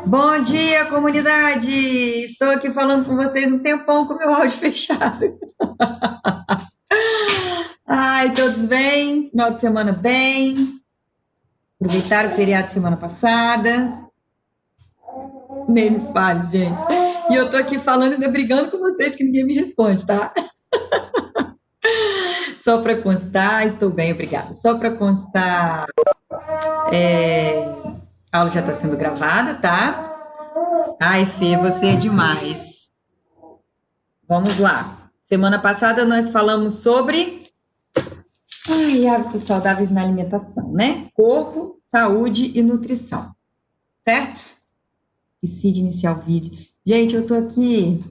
Bom dia, comunidade! Estou aqui falando com vocês um tempão com o meu áudio fechado. Ai, todos bem? Final de semana bem? Aproveitaram o feriado de semana passada? Nem me fale, gente. E eu tô aqui falando e ainda brigando com vocês que ninguém me responde, tá? Só para constar, estou bem, obrigada. Só para constar, a aula já está sendo gravada, tá? Ai, Fê, você é demais. Vamos lá. Semana passada nós falamos sobre hábitos saudáveis na alimentação, né? Corpo, saúde e nutrição, certo? Esqueci de iniciar o vídeo. Gente, eu tô aqui,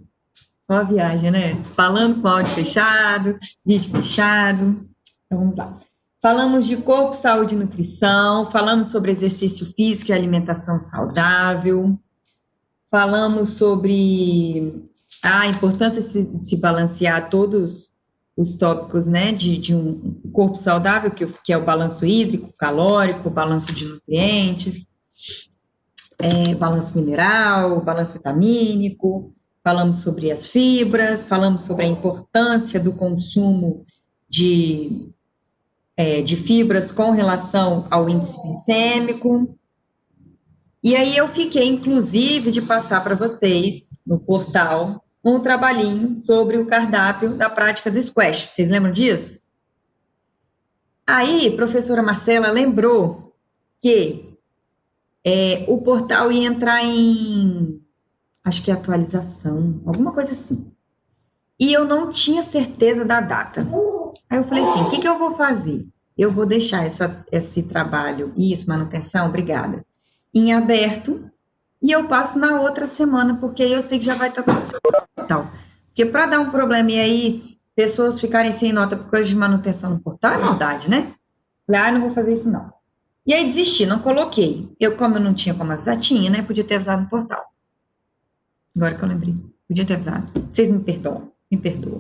só a viagem, né? Falando com áudio fechado, vídeo fechado. Então vamos lá. Falamos de corpo, saúde e nutrição, falamos sobre exercício físico e alimentação saudável, falamos sobre a importância de se balancear todos os tópicos, né, de um corpo saudável, que é o balanço hídrico, calórico, balanço de nutrientes, balanço mineral, balanço vitamínico, falamos sobre as fibras, falamos sobre a importância do consumo de, de fibras com relação ao índice glicêmico. E aí eu fiquei, inclusive, de passar para vocês, no portal, um trabalhinho sobre o cardápio da prática do squash. Vocês lembram disso? Aí, professora Marcela lembrou que o portal ia entrar em, acho que atualização, alguma coisa assim. E eu não tinha certeza da data. Aí eu falei assim, o que que eu vou fazer? Eu vou deixar esse trabalho, isso, manutenção, obrigada, em aberto, e eu passo na outra semana, porque aí eu sei que já vai estar tudo certo e tal. Porque para dar um problema e aí pessoas ficarem sem nota por causa de manutenção no portal, é maldade, né? Falei, não vou fazer isso não. E aí desisti, não coloquei. Como eu não tinha como avisar, tinha, né? Podia ter avisado no portal. Agora que eu lembrei. Podia ter avisado. Vocês me perdoam, me perdoam.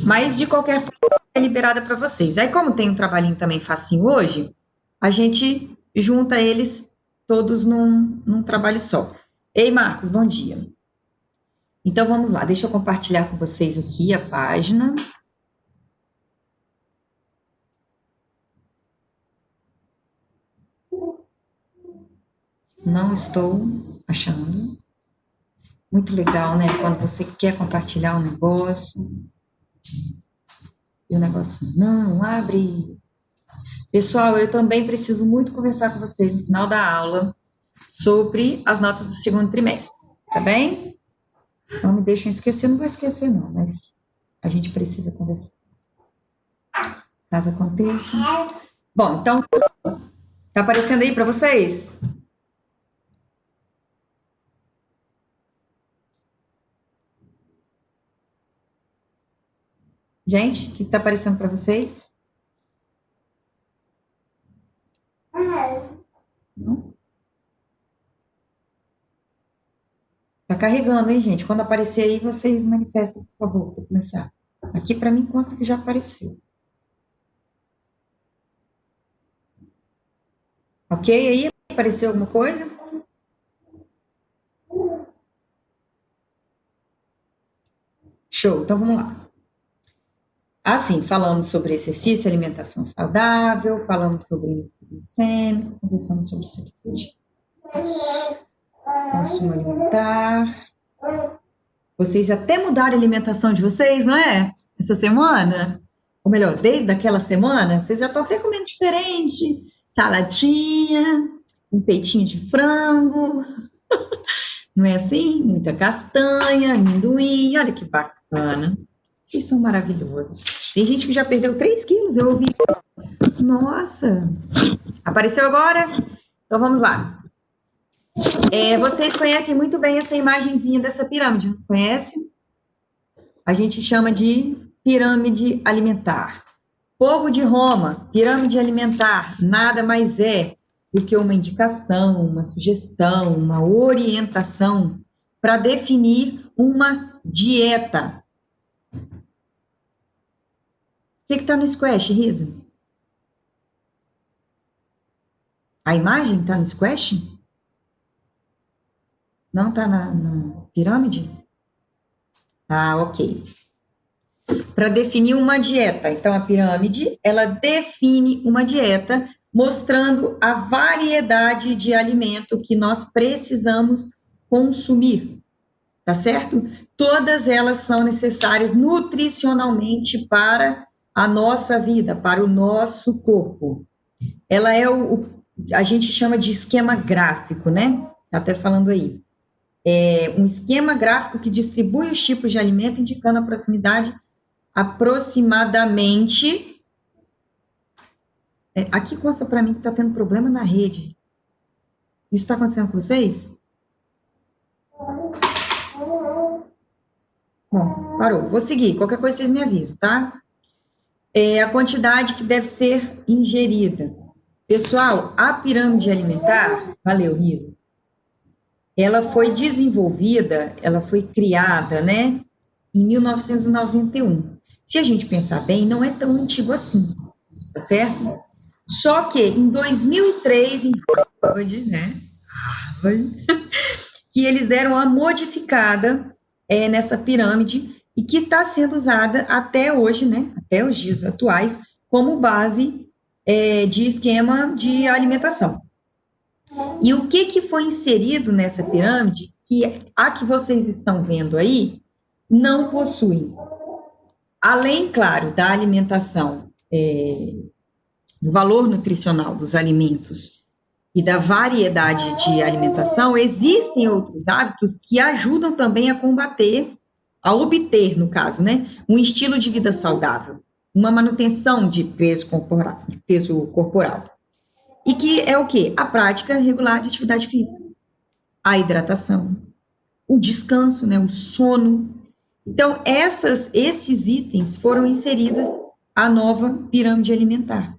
Mas, de qualquer forma, é liberada para vocês. Aí, como tem um trabalhinho também facinho hoje, a gente junta eles todos num trabalho só. Ei, Marcos, bom dia. Então, vamos lá. Deixa eu compartilhar com vocês aqui a página. Não estou achando. Muito legal, né? Quando você quer compartilhar um negócio e o negócio não abre. Pessoal, eu também preciso muito conversar com vocês no final da aula sobre as notas do segundo trimestre, tá bem? Não me deixem esquecer, não vou esquecer não, mas a gente precisa conversar. Caso aconteça. Bom, então, tá aparecendo aí para vocês? Gente, o que tá aparecendo para vocês? Não? Tá carregando, hein, gente? Quando aparecer aí, vocês manifestem, por favor, para começar. Aqui para mim consta que já apareceu. Ok? Aí apareceu alguma coisa? Show, então vamos lá. Assim, falamos sobre exercício, alimentação saudável, falamos sobre índice glicêmico, conversamos sobre saúde, consumo alimentar. Vocês até mudaram a alimentação de vocês, não é? Essa semana? Ou melhor, desde aquela semana, vocês já estão até comendo diferente. Saladinha, um peitinho de frango, não é assim? Muita castanha, amendoim, olha que bacana. Vocês são maravilhosos. Tem gente que já perdeu 3 quilos, eu ouvi. Nossa! Apareceu agora? Então vamos lá. Vocês conhecem muito bem essa imagenzinha dessa pirâmide, não conhece? A gente chama de pirâmide alimentar. Povo de Roma, pirâmide alimentar nada mais é do que uma indicação, uma sugestão, uma orientação para definir uma dieta. O que está no squash, Risa? A imagem está no squash? Não está na pirâmide? Ah, ok. Para definir uma dieta. Então, a pirâmide, ela define uma dieta mostrando a variedade de alimento que nós precisamos consumir, tá certo? Todas elas são necessárias nutricionalmente para a nossa vida, para o nosso corpo. Ela é a gente chama de esquema gráfico, né? Tá até falando aí. É um esquema gráfico que distribui os tipos de alimento, indicando a proximidade aproximadamente. Aqui consta para mim que está tendo problema na rede. Isso está acontecendo com vocês? Bom, parou. Vou seguir. Qualquer coisa vocês me avisam, tá? A quantidade que deve ser ingerida. Pessoal, a pirâmide alimentar, valeu, Riro, ela foi desenvolvida, ela foi criada, né, em 1991. Se a gente pensar bem, não é tão antigo assim, tá certo? Só que em 2003, em Harvard, né, Harvard, que eles deram uma modificada nessa pirâmide e que está sendo usada até hoje, né, até os dias atuais, como base de esquema de alimentação. E o que foi inserido nessa pirâmide, que a que vocês estão vendo aí, não possui, além, claro, da alimentação, do valor nutricional dos alimentos e da variedade de alimentação, existem outros hábitos que ajudam também a combater, a obter, no caso, né, um estilo de vida saudável, uma manutenção de peso corporal. E que é o quê? A prática regular de atividade física, a hidratação, o descanso, né, o sono. Então, esses itens foram inseridos à nova pirâmide alimentar.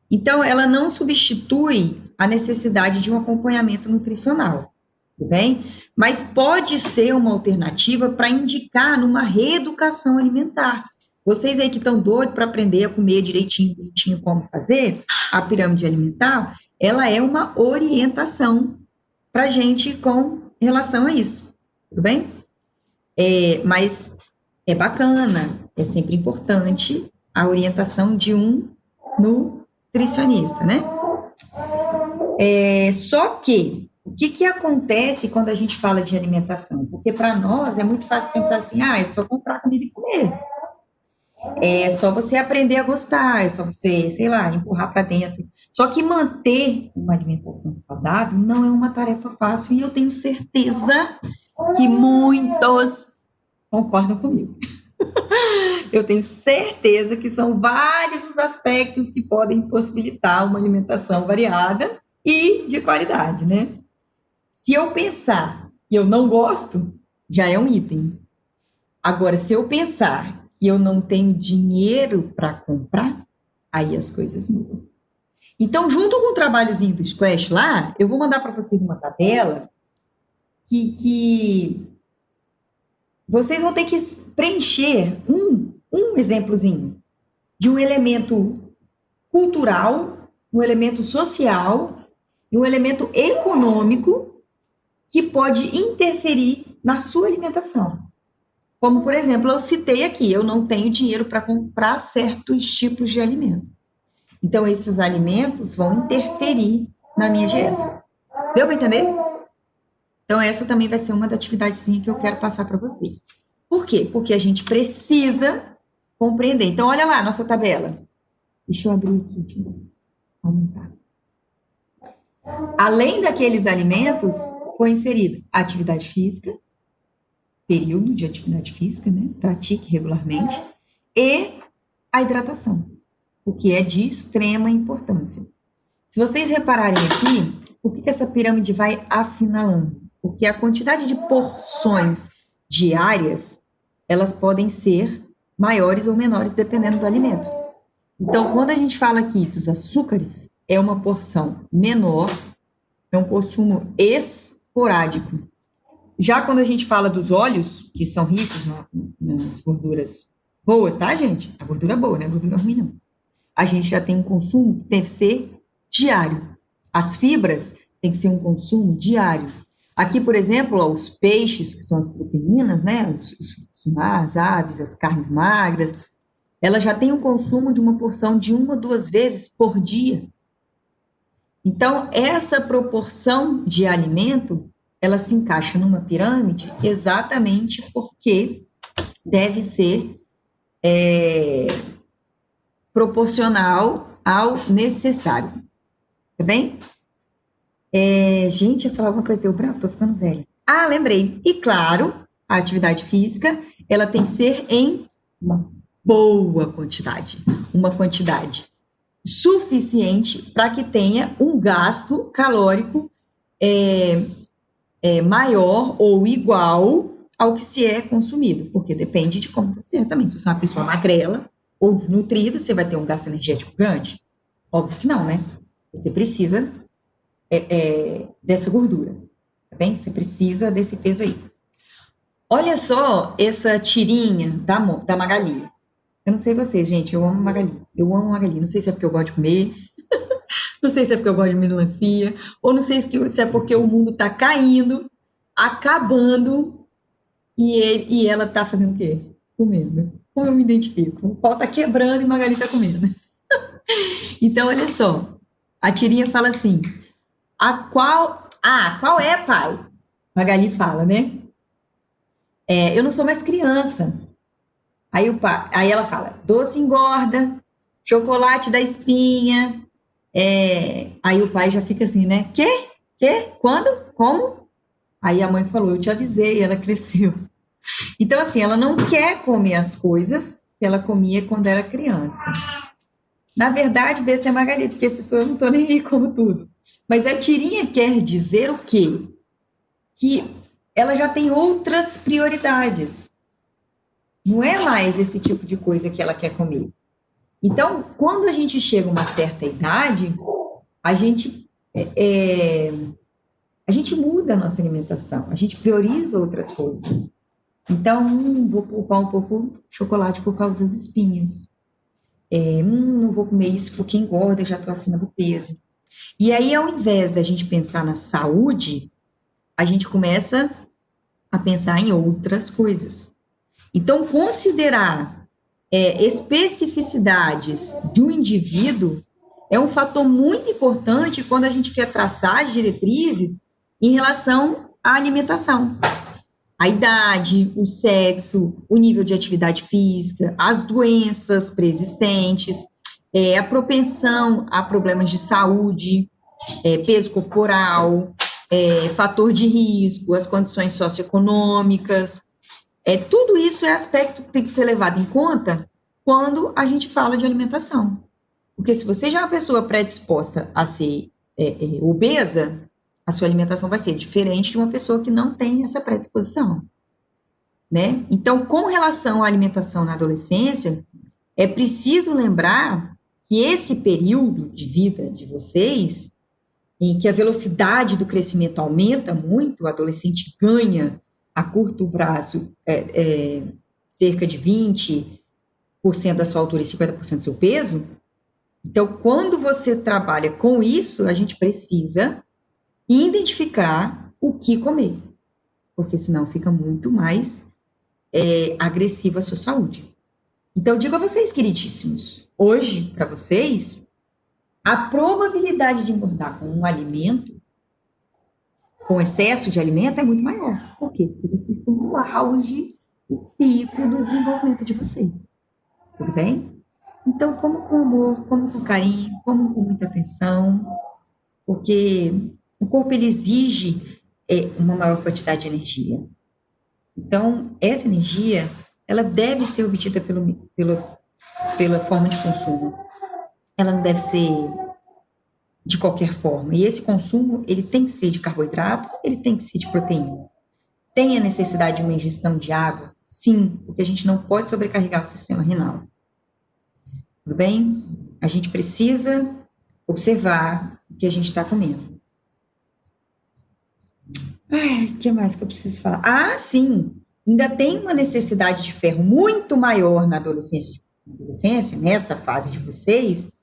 Então, ela não substitui a necessidade de um acompanhamento nutricional, tudo bem? Mas pode ser uma alternativa para indicar numa reeducação alimentar. Vocês aí que estão doidos para aprender a comer direitinho, bonitinho, como fazer, a pirâmide alimentar, ela é uma orientação para a gente com relação a isso, tudo bem? Mas é bacana, é sempre importante a orientação de um nutricionista, né? Só que, o que acontece quando a gente fala de alimentação? Porque para nós é muito fácil pensar assim, é só comprar comida e comer. É só você aprender a gostar, é só você, sei lá, empurrar para dentro. Só que manter uma alimentação saudável não é uma tarefa fácil e eu tenho certeza que muitos concordam comigo. Eu tenho certeza que são vários os aspectos que podem possibilitar uma alimentação variada e de qualidade, né? Se eu pensar que eu não gosto, já é um item. Agora, se eu pensar que eu não tenho dinheiro para comprar, aí as coisas mudam. Então, junto com o trabalhozinho do Splash lá, eu vou mandar para vocês uma tabela que vocês vão ter que preencher um exemplozinho de um elemento cultural, um elemento social e um elemento econômico que pode interferir na sua alimentação. Como, por exemplo, eu citei aqui, eu não tenho dinheiro para comprar certos tipos de alimento. Então, esses alimentos vão interferir na minha dieta. Deu para entender? Então, essa também vai ser uma da atividadezinha que eu quero passar para vocês. Por quê? Porque a gente precisa compreender. Então, olha lá a nossa tabela. Deixa eu abrir aqui, deixa eu aumentar. Além daqueles alimentos, foi inserida a atividade física, período de atividade física, né? Pratique regularmente, e a hidratação, o que é de extrema importância. Se vocês repararem aqui, por que essa pirâmide vai afinalando? Porque a quantidade de porções diárias, elas podem ser maiores ou menores dependendo do alimento. Então, quando a gente fala aqui dos açúcares, é uma porção menor, é um consumo esporádico. Já quando a gente fala dos óleos, que são ricos nas gorduras boas, tá, gente? A gordura boa, não é a gordura ruim, não. A gente já tem um consumo que deve ser diário. As fibras tem que ser um consumo diário. Aqui, por exemplo, ó, os peixes, que são as proteínas, né? Os frutos do mar, as aves, as carnes magras, ela já tem um consumo de uma porção de 1 ou 2 vezes por dia. Então, essa proporção de alimento, ela se encaixa numa pirâmide exatamente porque deve ser proporcional ao necessário. Tá bem? Gente, eu ia falar alguma coisa, deu branco, tô ficando velha. Ah, lembrei. E claro, a atividade física, ela tem que ser em uma boa quantidade. Uma quantidade suficiente para que tenha um gasto calórico maior ou igual ao que se é consumido, porque depende de como você é também. Se você é uma pessoa magrela ou desnutrida, você vai ter um gasto energético grande? Óbvio que não, né? Você precisa dessa gordura, tá bem? Você precisa desse peso aí. Olha só essa tirinha da Magali. Eu não sei vocês, gente, eu amo Magali. Eu amo Magali. Não sei se é porque eu gosto de comer, não sei se é porque eu gosto de melancia, ou não sei se é porque o mundo tá caindo, acabando, e ela tá fazendo o quê? Comendo. Como eu me identifico? O pau tá quebrando e Magali tá comendo. Então, olha só. A tirinha fala assim: qual é, pai? Magali fala, né? Eu não sou mais criança. Aí ela fala: doce engorda, chocolate dá espinha. Aí o pai já fica assim, né? Quê? Quando? Como? Aí a mãe falou: eu te avisei, ela cresceu. Então, assim, ela não quer comer as coisas que ela comia quando era criança. Na verdade, besta é Magali, porque esse sou eu, não tô nem aí como tudo. Mas a tirinha quer dizer o quê? Que ela já tem outras prioridades. Não é mais esse tipo de coisa que ela quer comer. Então, quando a gente chega a uma certa idade, a gente, a gente muda a nossa alimentação, a gente prioriza outras coisas. Então, vou poupar um pouco chocolate por causa das espinhas. Não vou comer isso porque engorda, já estou acima do peso. E aí, ao invés da gente pensar na saúde, a gente começa a pensar em outras coisas. Então, considerar especificidades de um indivíduo é um fator muito importante quando a gente quer traçar as diretrizes em relação à alimentação. A idade, o sexo, o nível de atividade física, as doenças preexistentes, a propensão a problemas de saúde, peso corporal, fator de risco, as condições socioeconômicas. Tudo isso é aspecto que tem que ser levado em conta quando a gente fala de alimentação. Porque se você já é uma pessoa predisposta a ser obesa, a sua alimentação vai ser diferente de uma pessoa que não tem essa predisposição, né? Então, com relação à alimentação na adolescência, é preciso lembrar que esse período de vida de vocês, em que a velocidade do crescimento aumenta muito, o adolescente ganha a curto prazo cerca de 20% da sua altura e 50% do seu peso. Então, quando você trabalha com isso, a gente precisa identificar o que comer, porque senão fica muito mais agressiva a sua saúde. Então, digo a vocês, queridíssimos, hoje, para vocês, a probabilidade de engordar com um alimento, com excesso de alimento, é muito maior. Por quê? Porque vocês estão no auge, o pico do desenvolvimento de vocês. Tudo bem? Então, como com amor, como com carinho, como com muita atenção, porque o corpo ele exige uma maior quantidade de energia. Então, essa energia, ela deve ser obtida pela forma de consumo. Ela não deve ser de qualquer forma. E esse consumo, ele tem que ser de carboidrato, ele tem que ser de proteína. Tem a necessidade de uma ingestão de água? Sim, porque a gente não pode sobrecarregar o sistema renal. Tudo bem? A gente precisa observar o que a gente está comendo. O que mais que eu preciso falar? Ah, sim! Ainda tem uma necessidade de ferro muito maior na adolescência, nessa fase de vocês,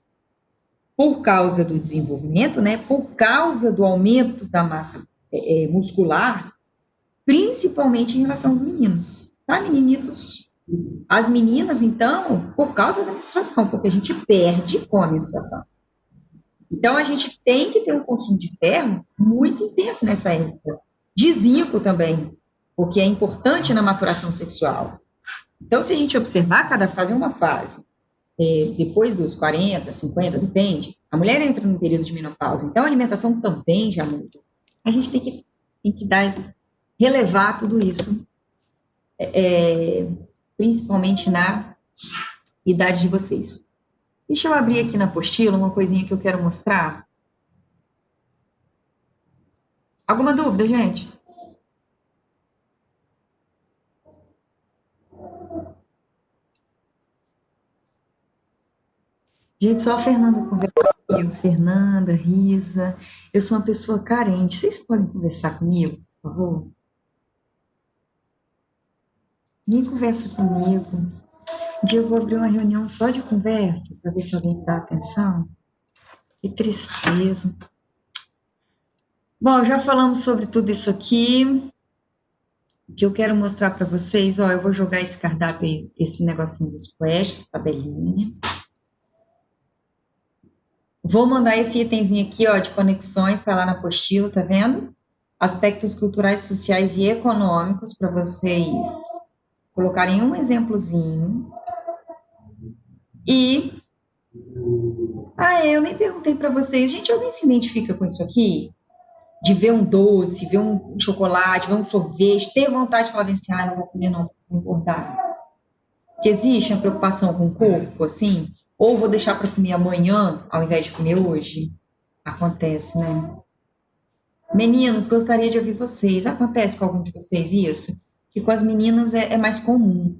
por causa do desenvolvimento, né? Por causa do aumento da massa muscular, principalmente em relação aos meninos, tá, meninitos? As meninas, então, por causa da menstruação, porque a gente perde com a menstruação. Então, a gente tem que ter um consumo de ferro muito intenso nessa época. De zinco também, porque é importante na maturação sexual. Então, se a gente observar, cada fase é uma fase. Depois dos 40, 50, depende, a mulher entra num período de menopausa, então a alimentação também já muda. A gente tem que relevar tudo isso, principalmente na idade de vocês. Deixa eu abrir aqui na apostila uma coisinha que eu quero mostrar. Alguma dúvida, gente? Gente, só a Fernanda conversa comigo. Fernanda, Risa. Eu sou uma pessoa carente. Vocês podem conversar comigo, por favor? Ninguém conversa comigo. Um dia eu vou abrir uma reunião só de conversa para ver se alguém dá atenção. Que tristeza. Bom, já falamos sobre tudo isso aqui. O que eu quero mostrar para vocês, ó, eu vou jogar esse cardápio aí, esse negocinho dos flash, essa tabelinha. Vou mandar esse itemzinho aqui, ó, de conexões, tá lá na apostila, tá vendo? Aspectos culturais, sociais e econômicos para vocês colocarem um exemplozinho. E eu nem perguntei para vocês, gente, alguém se identifica com isso aqui? De ver um doce, ver um chocolate, ver um sorvete, ter vontade de falar assim, não vou comer não, vou engordar. Que existe uma preocupação com o corpo, assim, ou vou deixar para comer amanhã, ao invés de comer hoje. Acontece, né? Meninos, gostaria de ouvir vocês. Acontece com algum de vocês isso? Que com as meninas é mais comum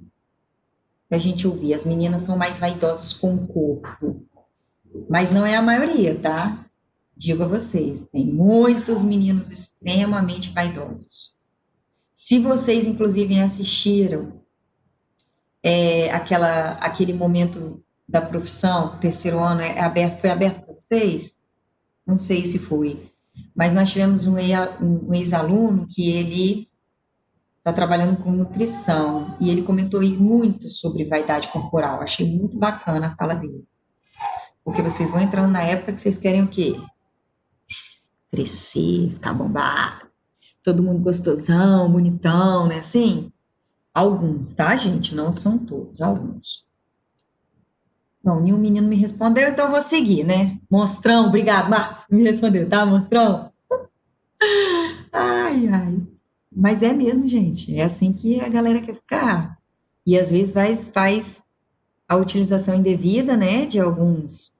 a gente ouvir. As meninas são mais vaidosas com o corpo. Mas não é a maioria, tá? Digo a vocês, tem muitos meninos extremamente vaidosos. Se vocês, inclusive, assistiram aquele momento da profissão, terceiro ano, foi aberto para vocês? Não sei se foi. Mas nós tivemos um ex-aluno que ele está trabalhando com nutrição e ele comentou muito sobre vaidade corporal. Achei muito bacana a fala dele. Porque vocês vão entrando na época que vocês querem o quê? Crescer, ficar bombado. Todo mundo gostosão, bonitão, né? Assim, alguns, tá, gente? Não são todos, alguns. Não, nenhum menino me respondeu, então eu vou seguir, né? Monstrão, obrigado, Marcos, me respondeu, tá, monstrão? Ai, ai. Mas é mesmo, gente. É assim que a galera quer ficar. E às vezes faz a utilização indevida, né, de alguns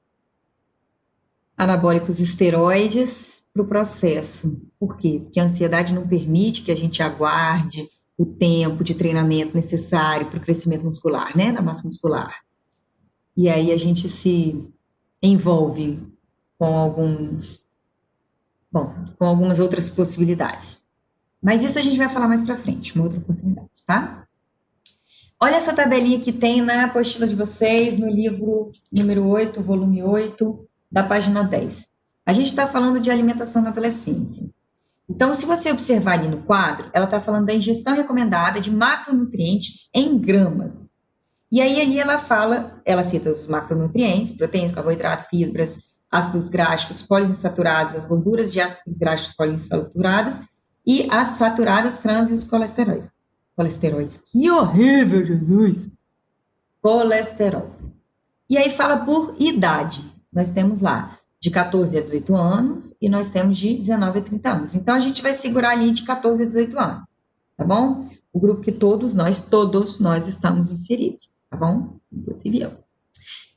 anabólicos esteroides para o processo. Por quê? Porque a ansiedade não permite que a gente aguarde o tempo de treinamento necessário para o crescimento muscular, né, da massa muscular. E aí a gente se envolve com com algumas outras possibilidades. Mas isso a gente vai falar mais para frente, uma outra oportunidade, tá? Olha essa tabelinha que tem na apostila de vocês, no livro número 8, volume 8, da página 10. A gente está falando de alimentação na adolescência. Então, se você observar ali no quadro, ela está falando da ingestão recomendada de macronutrientes em gramas. E aí ali ela cita os macronutrientes, proteínas, carboidratos, fibras, ácidos graxos poliinsaturados, as gorduras de ácidos graxos poliinsaturadas e as saturadas trans e os colesteróis. Colesteróis, que horrível, Jesus! Colesterol. E aí fala por idade. Nós temos lá de 14 a 18 anos e nós temos de 19 a 30 anos. Então, a gente vai segurar ali de 14 a 18 anos, tá bom? O grupo que todos nós estamos inseridos, tá bom? Inclusive eu.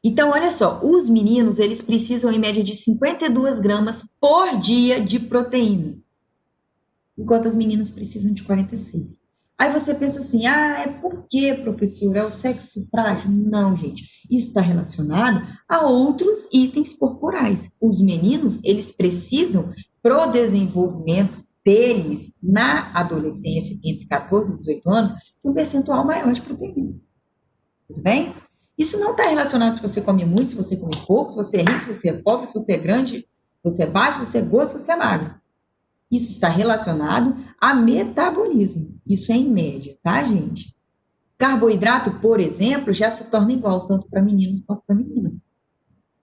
Então, olha só, os meninos, eles precisam em média de 52 gramas por dia de proteínas, enquanto as meninas precisam de 46. Aí você pensa assim, é porque, professor, é o sexo frágil? Não, gente, isso está relacionado a outros itens corporais. Os meninos, eles precisam, pro desenvolvimento deles na adolescência, entre 14 e 18 anos, um percentual maior de proteína. Tudo bem? Isso não está relacionado se você come muito, se você come pouco, se você é rico, se você é pobre, se você é grande, se você é baixo, se você é gordo, se você é magro. Isso está relacionado a metabolismo. Isso é em média, tá, gente? Carboidrato, por exemplo, já se torna igual tanto para meninos quanto para meninas.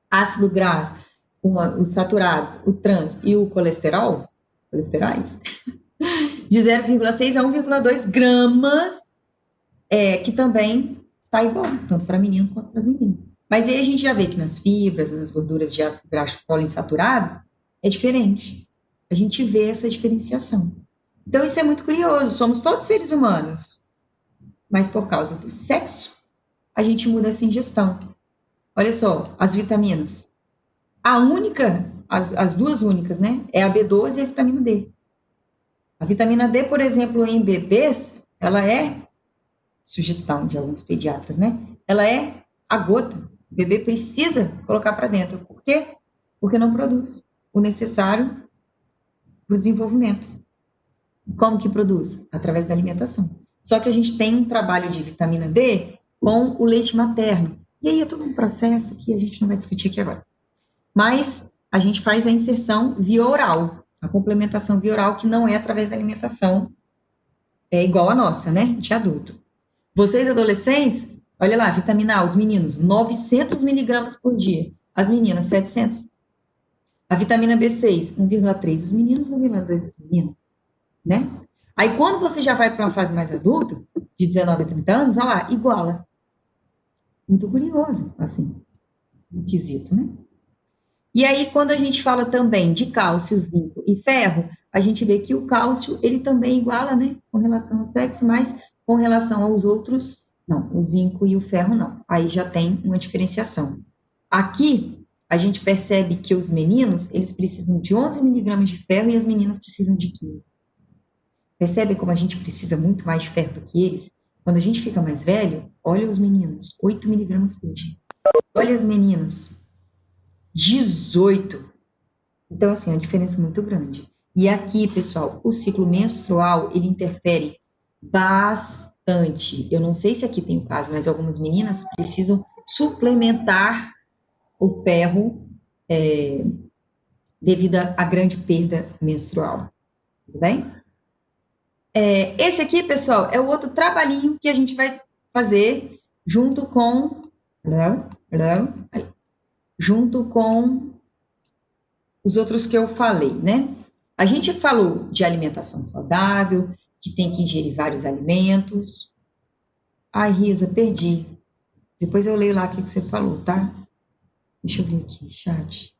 Ácido graxo, os saturados, o trans e o colesteróis, de 0,6 a 1,2 gramas, que também está igual, tanto para menino quanto para menina. Mas aí a gente já vê que nas fibras, nas gorduras de ácido graxo poliinsaturado, é diferente. A gente vê essa diferenciação. Então isso é muito curioso, somos todos seres humanos, mas por causa do sexo, a gente muda essa ingestão. Olha só, as vitaminas. As duas únicas, né? É a B12 e a vitamina D. A vitamina D, por exemplo, em bebês, ela é, sugestão de alguns pediatras, né? Ela é a gota. O bebê precisa colocar para dentro. Por quê? Porque não produz o necessário para o desenvolvimento. Como que produz? Através da alimentação. Só que a gente tem um trabalho de vitamina D com o leite materno. E aí é todo um processo que a gente não vai discutir aqui agora. Mas a gente faz a inserção via oral, a complementação via oral, que não é através da alimentação, é igual a nossa, né, de adulto. Vocês adolescentes, olha lá, vitamina A, os meninos, 900 miligramas por dia, as meninas, 700. A vitamina B6, 1,3 os meninos, 1,2 as meninas, né? Aí quando você já vai para uma fase mais adulta, de 19 a 30 anos, olha lá, iguala. Muito curioso, assim, o quesito, né? E aí, quando a gente fala também de cálcio, zinco e ferro, a gente vê que o cálcio, ele também iguala, né, com relação ao sexo, mas com relação aos outros, não, o zinco e o ferro não. Aí já tem uma diferenciação. Aqui, a gente percebe que os meninos, eles precisam de 11 miligramas de ferro e as meninas precisam de 15. Percebe como a gente precisa muito mais de ferro do que eles? Quando a gente fica mais velho, olha os meninos, 8 miligramas por dia. Olha as meninas, 18. Então, assim, é uma diferença muito grande. E aqui, pessoal, o ciclo menstrual, ele interfere bastante. Eu não sei se aqui tem o caso, mas algumas meninas precisam suplementar o ferro devido à grande perda menstrual. Tudo bem? Esse aqui, pessoal, é o outro trabalhinho que a gente vai fazer junto com... junto com os outros que eu falei, né? A gente falou de alimentação saudável, que tem que ingerir vários alimentos. Ai, Risa, perdi. Depois eu leio lá o que você falou, tá? Deixa eu ver aqui, chat.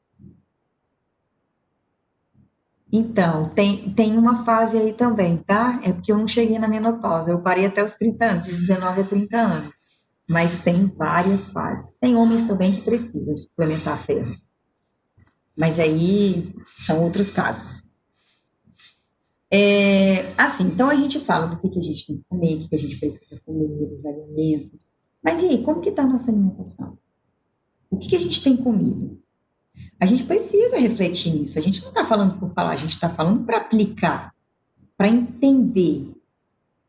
Então, tem uma fase aí também, tá? É porque eu não cheguei na menopausa, eu parei até os 30 anos, de 19 a 30 anos. Mas tem várias fases. Tem homens também que precisam suplementar ferro. Mas aí são outros casos. Assim, então a gente fala do que a gente tem que comer, o que a gente precisa comer, dos alimentos. Mas e aí, como que está a nossa alimentação? O que a gente tem comido? A gente precisa refletir nisso. A gente não está falando por falar, a gente está falando para aplicar, para entender.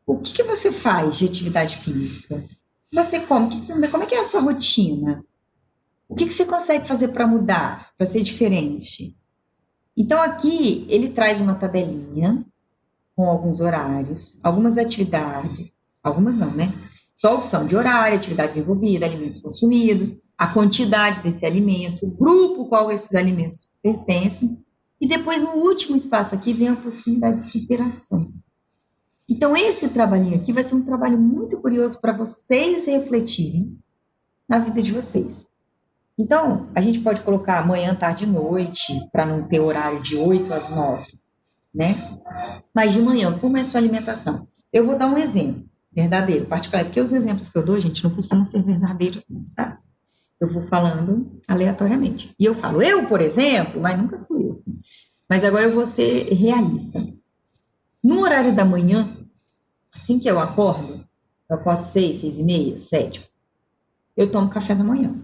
O que você faz de atividade física? O que você come? Como é que é a sua rotina? O que você consegue fazer para mudar, para ser diferente? Então, aqui, ele traz uma tabelinha com alguns horários, algumas atividades, algumas não, né? Só a opção de horário, atividades envolvidas, alimentos consumidos, a quantidade desse alimento, o grupo qual esses alimentos pertencem, e depois, no último espaço aqui, vem a possibilidade de superação. Então, esse trabalhinho aqui vai ser um trabalho muito curioso para vocês refletirem na vida de vocês. Então, a gente pode colocar manhã, tarde e noite, para não ter horário de 8 às 9, né? Mas de manhã, como é a sua alimentação? Eu vou dar um exemplo verdadeiro, particular, porque os exemplos que eu dou, gente, não costumam ser verdadeiros, não, sabe? Eu vou falando aleatoriamente. E eu falo, eu, por exemplo, mas nunca sou eu. Mas agora eu vou ser realista. No horário da manhã, assim que eu acordo 6, 6 e meia, 7, eu tomo café da manhã.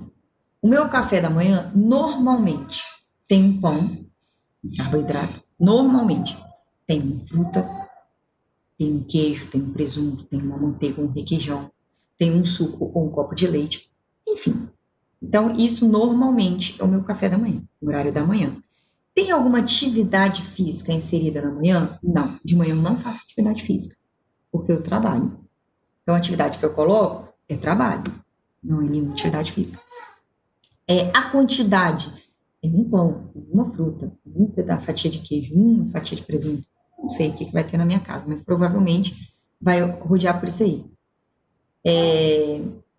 O meu café da manhã, normalmente, tem um pão, um carboidrato, normalmente. Tem uma fruta, tem um queijo, tem um presunto, tem uma manteiga, um requeijão, tem um suco ou um copo de leite, enfim. Então, isso normalmente é o meu café da manhã, no horário da manhã. Tem alguma atividade física inserida na manhã? Não, de manhã eu não faço atividade física, porque eu trabalho. Então, a atividade que eu coloco é trabalho, não é nenhuma atividade física. A quantidade é um pão, uma fruta, um pedaço, fatia de queijo, uma fatia de presunto. Não sei o que vai ter na minha casa, mas provavelmente vai rodear por isso aí.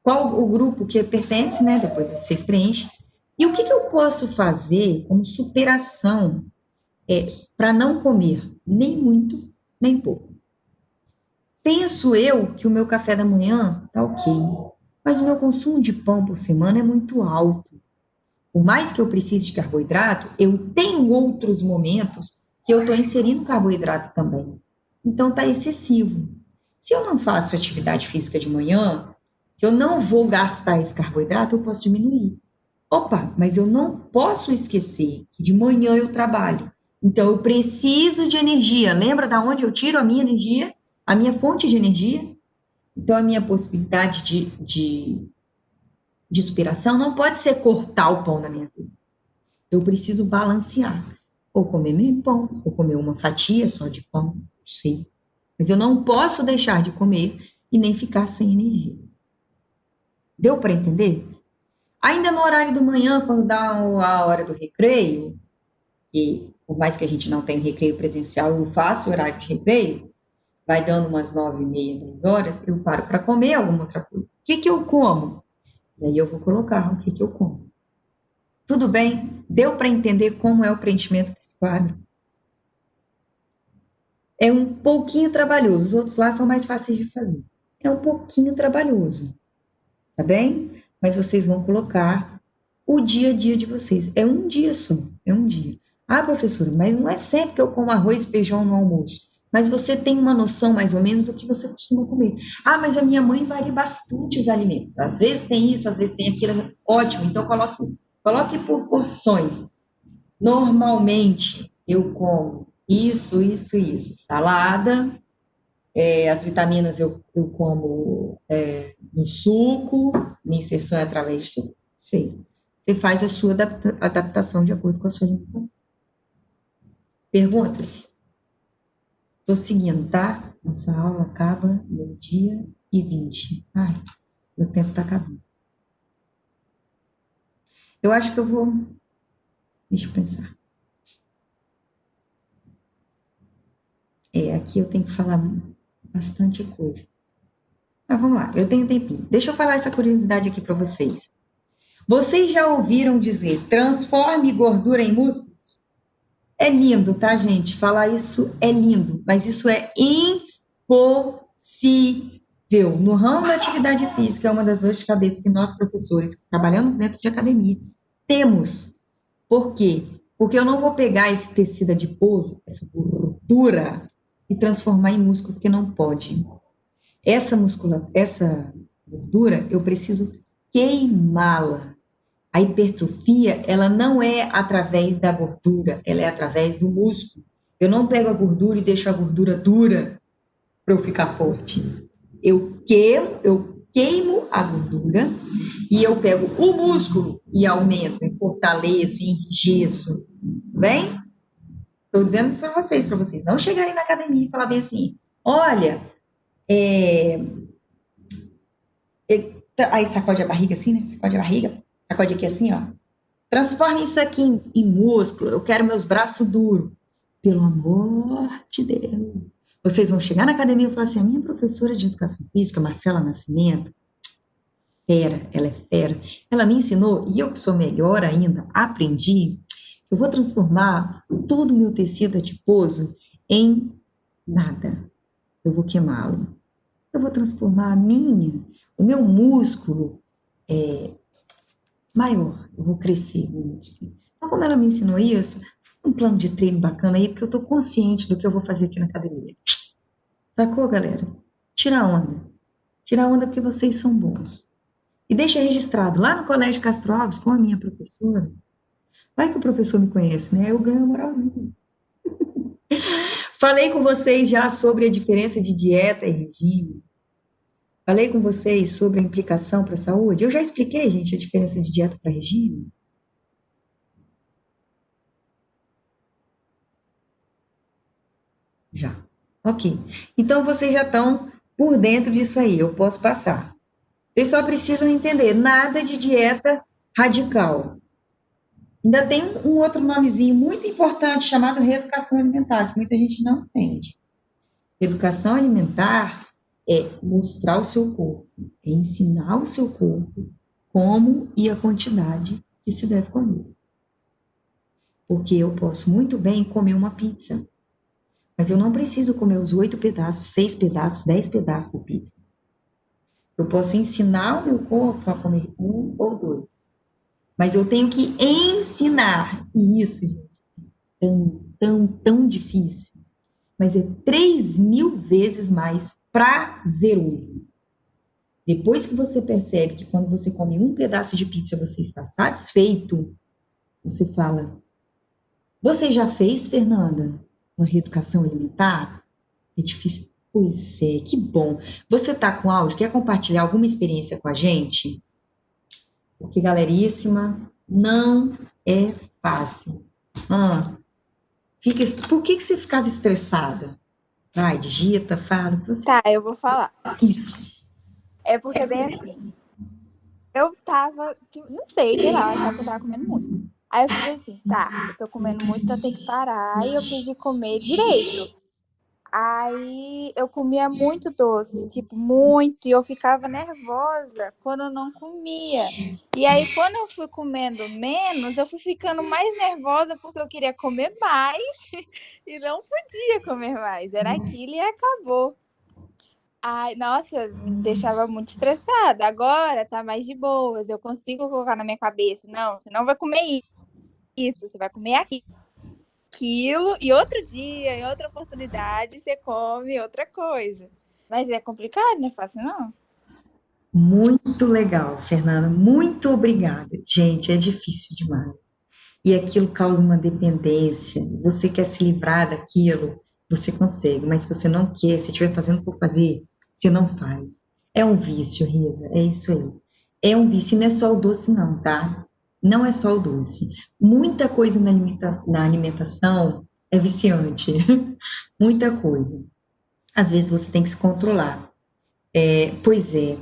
Qual o grupo que pertence, né? Depois vocês preenchem. E o que eu posso fazer como superação para não comer nem muito, nem pouco? Penso eu que o meu café da manhã tá ok, mas o meu consumo de pão por semana é muito alto. Por mais que eu precise de carboidrato, eu tenho outros momentos que eu estou inserindo carboidrato também. Então está excessivo. Se eu não faço atividade física de manhã, se eu não vou gastar esse carboidrato, eu posso diminuir. Opa, mas eu não posso esquecer que de manhã eu trabalho. Então eu preciso de energia. Lembra da onde eu tiro a minha energia? A minha fonte de energia? Então a minha possibilidade de superação não pode ser cortar o pão da minha vida. Eu preciso balancear. Ou comer meio pão, ou comer uma fatia só de pão, não sei. Mas eu não posso deixar de comer e nem ficar sem energia. Deu para entender? Ainda no horário do manhã, quando dá a hora do recreio, e por mais que a gente não tenha recreio presencial, eu faço o horário de recreio, vai dando umas 9h30, 10 horas, eu paro para comer alguma outra coisa. O que eu como? E aí eu vou colocar o que eu como. Tudo bem? Deu para entender como é o preenchimento desse quadro? É um pouquinho trabalhoso, os outros lá são mais fáceis de fazer. É um pouquinho trabalhoso, tá bem? Mas vocês vão colocar o dia a dia de vocês. É um dia só, é um dia. Ah, professora, mas não é sempre que eu como arroz e feijão no almoço. Mas você tem uma noção mais ou menos do que você costuma comer. Ah, mas a minha mãe varia bastante os alimentos. Às vezes tem isso, às vezes tem aquilo. Ótimo, então coloque por porções. Normalmente eu como isso, isso, isso. Salada, as vitaminas eu como no suco, minha inserção é através de suco. Sei. Você faz a sua adaptação de acordo com a sua alimentação. Perguntas? Estou seguindo, tá? Nossa aula acaba meio-dia e 20. Ai, meu tempo está acabando. Eu acho que eu vou. Deixa eu pensar. Aqui eu tenho que falar bastante coisa. Mas vamos lá, eu tenho tempinho. Deixa eu falar essa curiosidade aqui para vocês. Vocês já ouviram dizer transforme gordura em músculos? É lindo, tá, gente? Falar isso é lindo, mas isso é impossível. No ramo da atividade física, é uma das dores de cabeça que nós, professores, que trabalhamos dentro de academia, temos. Por quê? Porque eu não vou pegar esse tecido adiposo, essa gordura, e transformar em músculo, porque não pode. Essa gordura, eu preciso queimá-la. A hipertrofia, ela não é através da gordura, ela é através do músculo. Eu não pego a gordura e deixo a gordura dura para eu ficar forte. Eu queimo a gordura e eu pego o músculo e aumento, e fortaleço, e enrijeço. Bem? Estou dizendo isso para vocês não chegarem na academia e falar bem assim, olha, aí sacode a barriga assim, né? Sacode a barriga, sacode aqui assim, ó. Transforme isso aqui em músculo. Eu quero meus braços duros. Pelo amor de Deus. Vocês vão chegar na academia e falar assim: a minha professora de educação física, Marcela Nascimento, fera, ela é fera. Ela me ensinou, e eu que sou melhor ainda, aprendi. Eu vou transformar todo o meu tecido adiposo em nada. Eu vou queimá-lo. Eu vou transformar o meu músculo maior, eu vou crescer no músculo. Então, como ela me ensinou isso, um plano de treino bacana aí, porque eu estou consciente do que eu vou fazer aqui na academia. Sacou, galera? Tira onda. Tira onda porque vocês são bons. E deixa registrado lá no Colégio Castro Alves com a minha professora. Vai que o professor me conhece, né? Eu ganho a moralzinha. Falei com vocês já sobre a diferença de dieta e regime. Falei com vocês sobre a implicação para a saúde. Eu já expliquei, gente, a diferença de dieta para regime. Ok. Então vocês já estão por dentro disso aí, eu posso passar. Vocês só precisam entender, nada de dieta radical. Ainda tem um outro nomezinho muito importante chamado reeducação alimentar, que muita gente não entende. Educação alimentar é mostrar o seu corpo, é ensinar o seu corpo como e a quantidade que se deve comer. Porque eu posso muito bem comer uma pizza, mas eu não preciso comer os 8 pedaços, 6 pedaços, 10 pedaços da pizza. Eu posso ensinar o meu corpo a comer um ou dois, mas eu tenho que ensinar. E isso, gente, é tão difícil. Mas é 3.000 vezes mais prazeroso. Depois que você percebe que quando você come um pedaço de pizza você está satisfeito, você fala: Você já fez, Fernanda, uma reeducação alimentar? É difícil. Pois é, que bom. Você está com áudio? Quer compartilhar alguma experiência com a gente? Porque, galeríssima, não é fácil. Ah, por que você ficava estressada? Vai, digita, fala. Tá, eu vou falar. Isso. É porque bem assim, eu tava, tipo, não sei lá, eu achava que eu tava comendo muito. Aí eu fiz assim, tá, eu tô comendo muito, então eu tenho que parar e eu preciso comer direito. Aí eu comia muito doce, tipo, muito, e eu ficava nervosa quando eu não comia. E aí, quando eu fui comendo menos, eu fui ficando mais nervosa porque eu queria comer mais e não podia comer mais. Era aquilo e acabou. Ai, nossa, me deixava muito estressada. Agora tá mais de boas. Eu consigo colocar na minha cabeça. Não, você não vai comer isso, você vai comer aquilo. E outro dia, em outra oportunidade, você come outra coisa. Mas é complicado, não é fácil, não. Muito legal, Fernanda. Muito obrigada. Gente, é difícil demais. E aquilo causa uma dependência. Você quer se livrar daquilo, você consegue, mas se você não quer, se estiver fazendo por fazer, você não faz. É um vício, Risa, é isso aí. É um vício, e não é só o doce, não, tá? Não é só o doce. Muita coisa na alimentação é viciante. Muita coisa. Às vezes você tem que se controlar. Pois é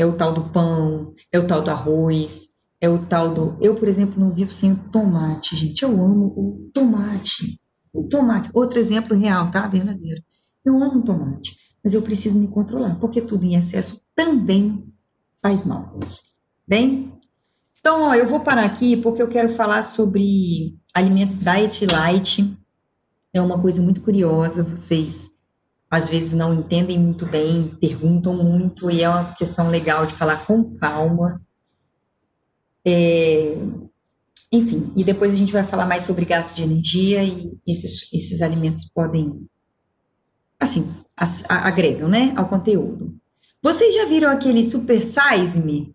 o tal do pão, é o tal do arroz, é o tal do. Eu, por exemplo, não vivo sem o tomate, gente. Eu amo o tomate. O tomate. Outro exemplo real, tá? Verdadeiro. Eu amo o tomate, mas eu preciso me controlar, porque tudo em excesso também faz mal. Bem? Então, ó, eu vou parar aqui porque eu quero falar sobre alimentos diet light. É uma coisa muito curiosa, vocês às vezes não entendem muito bem, perguntam muito, e é uma questão legal de falar com calma. Enfim, e depois a gente vai falar mais sobre gasto de energia e esses alimentos podem, assim, agregam, né, ao conteúdo. Vocês já viram aquele Super Size Me?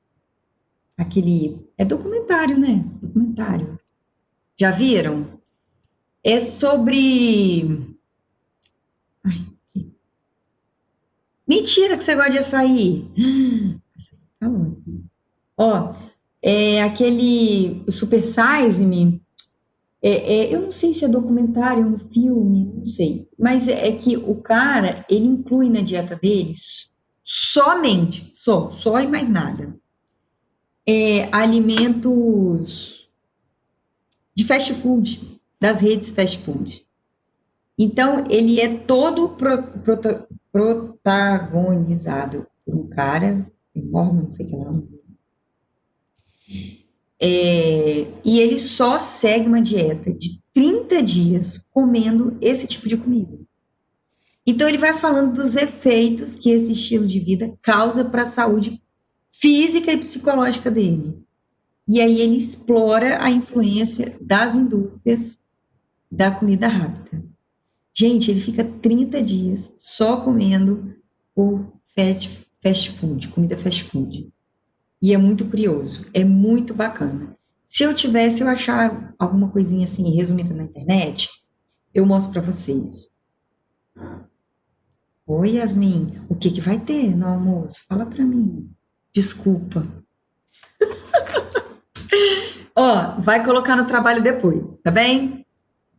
Aquele, é documentário, né? Documentário. Já viram? É sobre... Ai, mentira que você gosta de açaí! Tá bom. Ó, é aquele Super Size Me. Eu não sei se é documentário, um filme, não sei. Mas é que o cara, ele inclui na dieta deles somente, só e mais nada. Alimentos de fast food, das redes fast food. Então, ele é todo protagonizado por um cara enorme, não sei o que lá. E ele só segue uma dieta de 30 dias comendo esse tipo de comida. Então, ele vai falando dos efeitos que esse estilo de vida causa para a saúde física e psicológica dele. E aí ele explora a influência das indústrias da comida rápida. Gente, ele fica 30 dias só comendo o fast food, comida fast food. E é muito curioso, é muito bacana. Se eu tivesse, eu achar alguma coisinha assim resumida na internet, eu mostro para vocês. Oi, Yasmin, o que que vai ter no almoço? Fala para mim. Desculpa. Ó, vai colocar no trabalho depois, tá bem?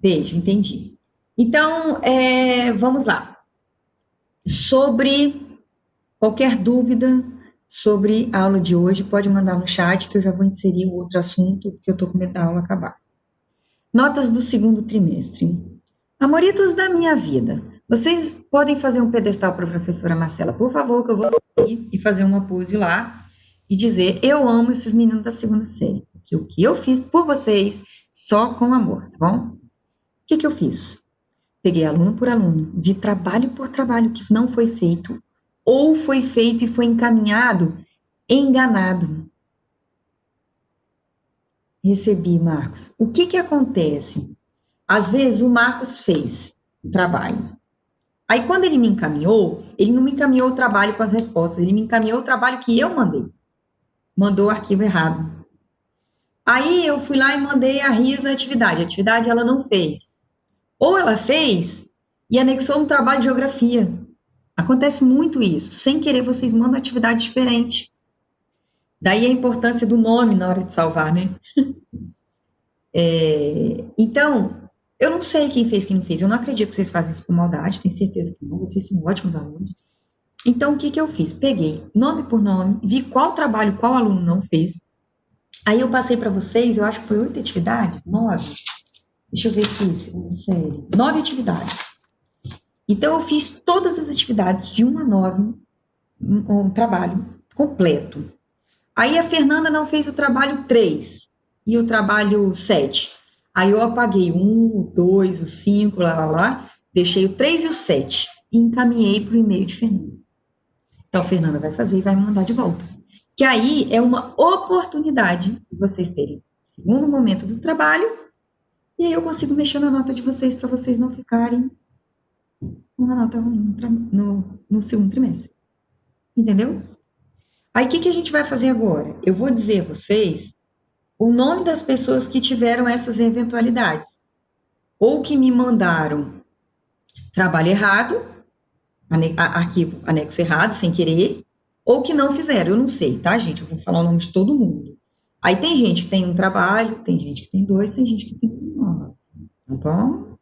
Beijo, entendi. Então, vamos lá. Sobre qualquer dúvida sobre a aula de hoje, pode mandar no chat que eu já vou inserir o outro assunto, porque eu estou com medo da aula acabar. Notas do segundo trimestre. Amoritos da minha vida. Vocês podem fazer um pedestal para a professora Marcela, por favor, que eu vou subir e fazer uma pose lá e dizer: eu amo esses meninos da segunda série, porque o que eu fiz por vocês, só com amor, tá bom? O que eu fiz? Peguei aluno por aluno, vi trabalho por trabalho que não foi feito, ou foi feito e foi encaminhado enganado. Recebi, Marcos. O que acontece? Às vezes o Marcos fez o trabalho. Aí quando ele me encaminhou, ele não me encaminhou o trabalho com as respostas, ele me encaminhou o trabalho que eu mandei. Mandou o arquivo errado. Aí eu fui lá e mandei a Risa a atividade. A atividade ela não fez. Ou ela fez e anexou um trabalho de geografia. Acontece muito isso. Sem querer, vocês mandam atividade diferente. Daí a importância do nome na hora de salvar, né? Então, eu não sei quem fez, quem não fez. Eu não acredito que vocês fazem isso por maldade. Tenho certeza que não. Vocês são ótimos alunos. Então, o que eu fiz? Peguei nome por nome, vi qual trabalho, qual aluno não fez. Aí eu passei para vocês, eu acho que foi 8 atividades, 9. Deixa eu ver aqui, série. 9 atividades. Então, eu fiz todas as atividades de 1 a 9, um trabalho completo. Aí a Fernanda não fez o trabalho 3 e o trabalho 7. Aí eu apaguei 1, o 2, o 5, lá, deixei o 3 e o 7 e encaminhei para o e-mail de Fernanda. Então, a Fernanda vai fazer e vai me mandar de volta. Que aí é uma oportunidade de vocês terem segundo momento do trabalho e aí eu consigo mexer na nota de vocês para vocês não ficarem com uma nota ruim no segundo trimestre. Entendeu? Aí, o que a gente vai fazer agora? Eu vou dizer a vocês o nome das pessoas que tiveram essas eventualidades. Ou que me mandaram trabalho errado, arquivo anexo errado, sem querer, ou que não fizeram. Eu não sei, tá, gente? Eu vou falar o nome de todo mundo. Aí tem gente que tem um trabalho, tem gente que tem 2, tem gente que tem 9. Tá bom?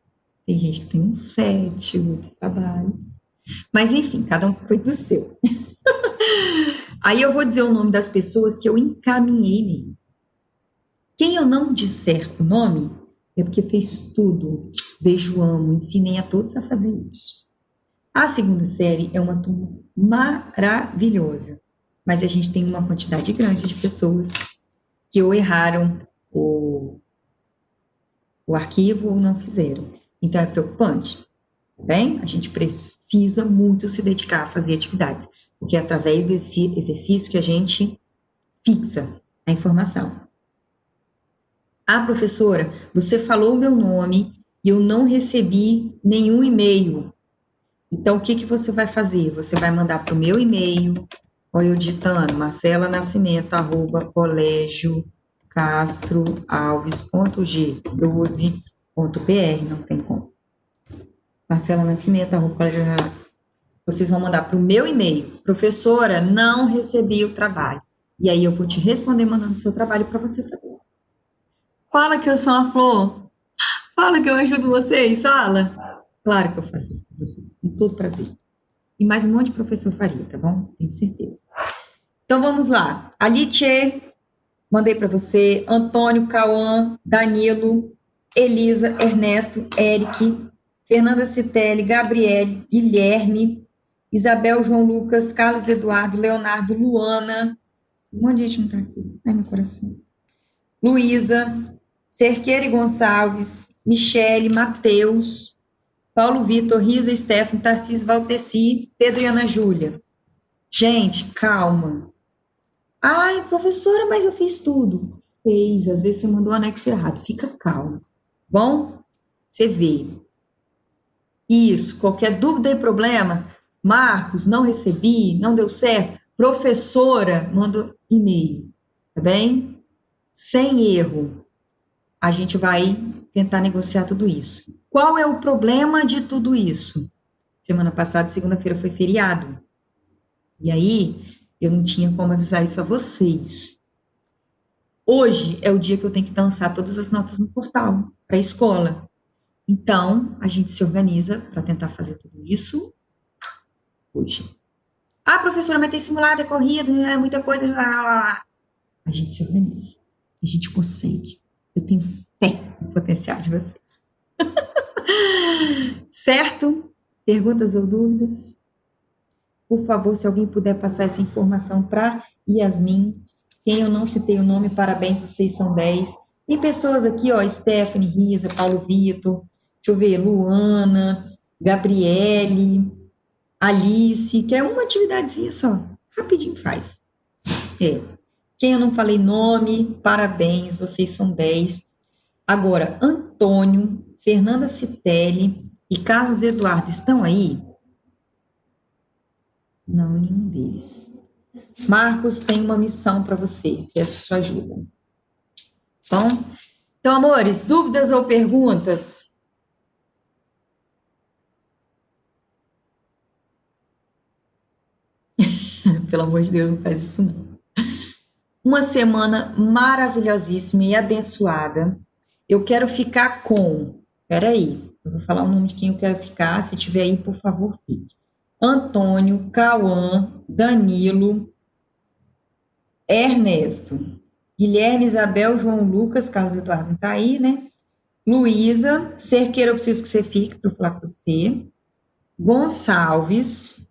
Tem gente que tem um 7, 8 trabalhos. Mas, enfim, cada um cuida do seu. Aí eu vou dizer o nome das pessoas que eu encaminhei mesmo. Quem eu não disser o nome é porque fez tudo. Beijo, amo, ensinei a todos a fazer isso. A segunda série é uma turma maravilhosa, mas a gente tem uma quantidade grande de pessoas que ou erraram o arquivo ou não fizeram. Então é preocupante, tá bem? A gente precisa muito se dedicar a fazer atividades, porque é através desse exercício que a gente fixa a informação. Ah, professora, você falou o meu nome e eu não recebi nenhum e-mail. Então, o que você vai fazer? Você vai mandar para o meu e-mail, olha eu digitando, marcelanascimento@colégio-castro-alves.g12.pr, não tem como. marcelanascimento@colégio. Vocês vão mandar para o meu e-mail, professora, não recebi o trabalho. E aí eu vou te responder mandando o seu trabalho para você fazer. Fala que eu sou uma flor. Fala que eu ajudo vocês, fala. Claro que eu faço isso para vocês, com todo prazer. E mais um monte de professor faria, tá bom? Tenho certeza. Então vamos lá. Alice, mandei para você. Antônio, Cauã, Danilo, Elisa, Ernesto, Eric, Fernanda Citelli, Gabriele, Guilherme, Isabel, João Lucas, Carlos Eduardo, Leonardo, Luana. Um monte de gente não tá aqui. Ai, meu coração. Luísa, Cerqueira e Gonçalves, Michele, Matheus, Paulo Vitor, Risa, Stephanie, Tarcísio, Valteci, Pedro e Ana Júlia. Gente, calma. Ai, professora, mas eu fiz tudo. Fez, às vezes você mandou o anexo errado. Fica calma. Bom? Você vê. Isso, qualquer dúvida e problema, Marcos, não recebi, não deu certo. Professora, manda e-mail. Tá bem? Sem erro. A gente vai tentar negociar tudo isso. Qual é o problema de tudo isso? Semana passada, segunda-feira, foi feriado. E aí, eu não tinha como avisar isso a vocês. Hoje é o dia que eu tenho que lançar todas as notas no portal para a escola. Então, a gente se organiza para tentar fazer tudo isso hoje. Ah, professora, mas tem simulado, é corrido, é muita coisa. Lá, lá, lá. A gente se organiza. A gente consegue. Eu tenho fé no potencial de vocês. Certo? Perguntas ou dúvidas? Por favor, se alguém puder passar essa informação para Yasmin. Quem eu não citei o nome, parabéns, vocês são 10. Tem pessoas aqui, ó, Stephanie, Risa, Paulo Vitor, deixa eu ver, Luana, Gabriele, Alice, que é uma atividadezinha só. Rapidinho faz. É. Quem eu não falei nome, parabéns, vocês são 10. Agora, Antônio, Fernanda Citelli e Carlos Eduardo estão aí? Não, nenhum deles. Marcos, tem uma missão para você, peço sua ajuda. Bom? Então, amores, dúvidas ou perguntas? Pelo amor de Deus, não faz isso não. Uma semana maravilhosíssima e abençoada. Eu quero ficar com... Peraí, eu vou falar o nome de quem eu quero ficar. Se tiver aí, por favor, fique. Antônio, Cauã, Danilo, Ernesto, Guilherme, Isabel, João Lucas, Carlos Eduardo está aí, né? Luísa, Cerqueira, eu preciso que você fique para falar com você. Gonçalves,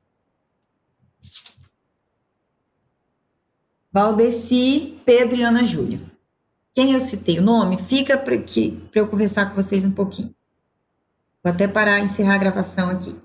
Valdeci, Pedro e Ana Júlia. Quem eu citei o nome, fica para eu conversar com vocês um pouquinho. Vou até parar e encerrar a gravação aqui.